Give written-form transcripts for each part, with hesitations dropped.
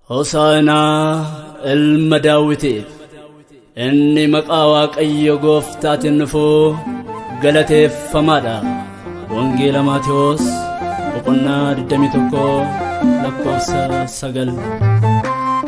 Hosaana ilma Daawitiif inni maqaa Waaqayyo Gooftaatiin dhufu galateeffamaadha. Wangeela Maatewos boqonnaa 21 lakkoofsa 9.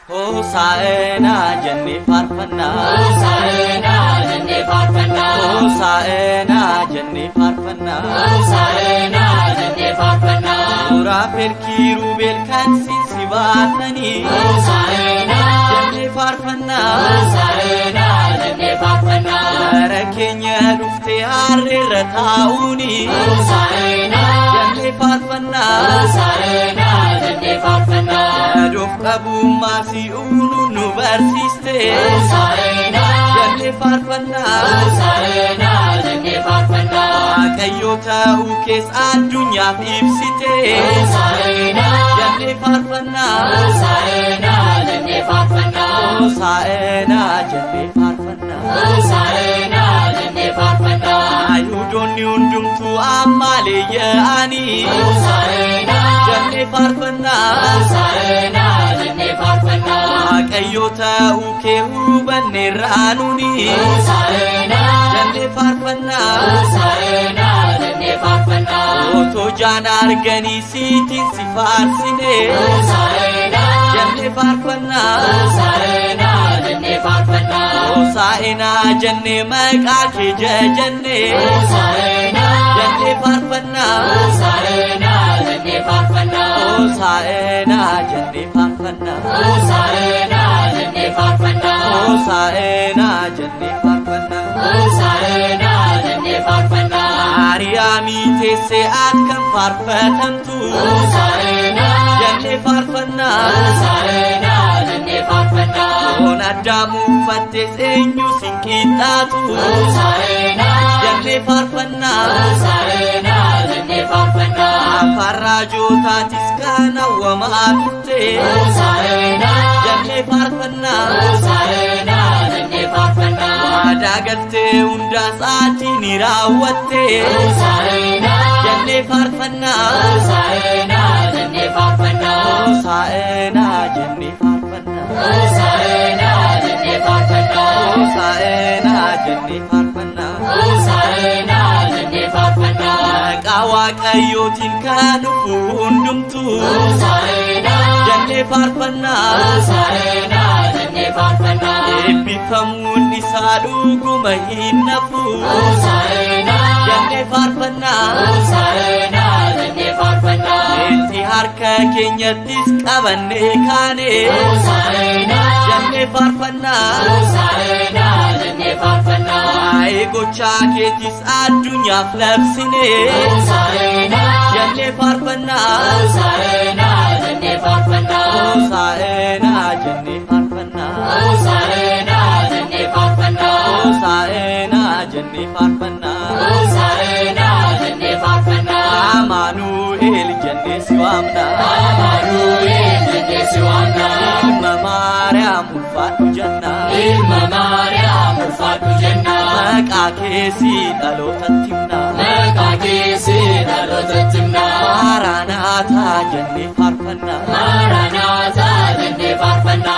Hosaana jennee faarfanna, Hosaana jennee faarfanna, Hosaana jennee faarfanna, Hosaana jennee faarfanna. Suuraafel kiirubeel kan si baatanii, Hosaana jennee faarfanna, Hosaana jennee faarfanna. Gara keenya dhuftee harreerra taa'uuni, Hosaana jennee faarfanna, Hosaana jennee faarfanna. Yaadoof qabummaa si'uunu nu barsiiste, Hosaana jennee faarfanna, Hosaana jennee faarfanna. Waaqayyo ta'uu kees addunyaaf ibsite, Hosaana jennee faarfanna, Hosaana jennee faarfanna. Hosaana jennee faarfanna. Hosaana jennee faarfanna. Ayuudonni hundumtuu ammaalee yaa'anii, Hosaana jennee faarfanna, Hosaana jennee faarfanna. Waaqayyo ta'uu kee hubanneerraa nuni, Hosaana jennee faarfanna, Hosaana jennee faarfanna. otoo jaan arganii siitiin si faarsine, Hosaana jennee faarfanna, Hosaana jennee faarfanna. Hosaana jennee maqaa kee jajannee, Hosaana jennee faarfanna, Hosaana jennee faarfanna. Hosaana jennee faarfanna, Hosaana jennee faarfanna. Hosaana jennee faarfanna. Hosaana jennee faarfanna. Maariyaamii teessee akkam faarfatamtu, Hosaana jennee faarfanna, Hosaana jennee faarfanna. foon Addaam uffattees eenyu sin qixxaatu, Hosaana jennee faarfanna, Hosaana jennee faarfanna. afaan raajootaatis kan hawwamaa turte, Hosaana jennee faarfanna, Hosaana jennee faarfanna. waadaa galtee hundaas ati ni raawwatte, Hosaana jennee faarfanna, Hosaana jennee faarfanna. Hosaana jennee faarfanna, Hosaana jennee faarfanna. Hosaana jennee faarfanna. Hosaana jennee faarfanna. Maqaa Waaqayyootiin kan dhufu hundumtuu, Hosaana jennee faarfanna, Hosaana jennee faarfanna. eebbifamuun isaa dhuguma hin nafu, Hosaana jennee faarfanna, Hosaana jennee faarfanna. itti harka keenyattis qabannee kaane, Hosaana jennee faarfanna, Hosaana jennee faarfanna. waa'ee gochaa keetis addunyaaf labsine, Hosaana jennee faarfanna, Hosaana jennee faarfanna. Hosaana jennee faarfanna, Hosaana jennee faarfanna. Hosaana jennee faarfanna. Hosaana jennee faarfanna. Amaanu'eel jennee si waamna, Amaanu'eel jennee si waamna. ilma Maariyaam ulfaadhu jenna, Ilma Maariyaam ulfaadhu jenna. maqaa keesi dhalootatti himna, Maqaa keesi dhalootatti himna. Maaraanaataa jennee faarfanna, Maaraanaataa jennee faarfanna.